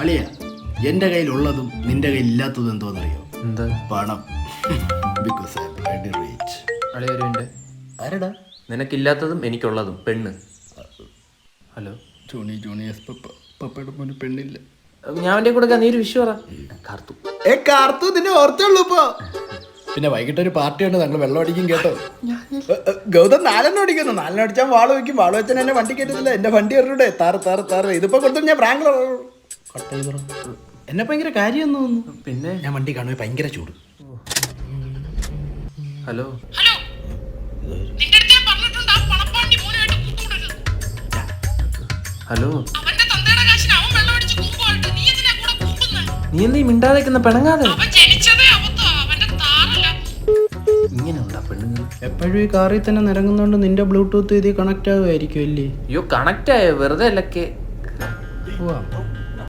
അളിയ എന്റെ കയ്യിലുള്ളതും നിന്റെ കയ്യിൽ ഇല്ലാത്തതും എന്തോന്നറിയോ? എന്താ? പണം. Because I am very rich. അളിയരുണ്ട്. ആരടാ? നിനക്കില്ലാത്തതും എനിക്കുള്ളതും പെണ്ണ്. ഹലോ ജൂനിയേഴ്സ് പപ്പയുടെ മോന് പെണ്ണില്ല. ഞാൻ അവൻ്റെ കൂടെ നീ ഒരു വിഷു പറ. കാർത്തു നിന്നെ ഓർത്തുള്ളൂ ഇപ്പൊ. പിന്നെ വൈകിട്ട് ഒരു പാർട്ടി ഉണ്ട്, ഞങ്ങൾ വെള്ളം അടിക്കും കേട്ടോ. ഗൗതം 4 അടിക്കുന്നു. 4 അടിച്ചാൽ വാള് വയ്ക്കും. വാള് വെച്ചാൽ എന്നെ വണ്ടി കയറ്റത്തില്ല. എന്റെ വണ്ടി എറിയൂടെ താറ് ഇതിപ്പോ കൊടുത്തു ഞാൻ പ്രാങ്ക് കട്ട് ചെയ്തോ. എന്നെ ഭയങ്കര കാര്യം തോന്നുന്നു. പിന്നെ ഞാൻ വണ്ടി കാണുമ്പോൾ ഭയങ്കര ചൂട്. ഹലോ ഹലോ നീ എന്തീ മിണ്ടാതെക്കുന്ന പിണങ്ങാതെ? ഇങ്ങനെ ഉണ്ടാ പെണ്ണുങ്ങൾ എപ്പോഴും ഈ കാറിൽ തന്നെ നിരങ്ങുന്നോണ്ട് നിന്റെ ബ്ലൂടൂത്ത് ഇതിൽ കണക്ട് ആവുമായിരിക്കും അല്ലേ? അയ്യോ കണക്റ്റ് ആയോ? വെറുതെ അല്ലക്കെ.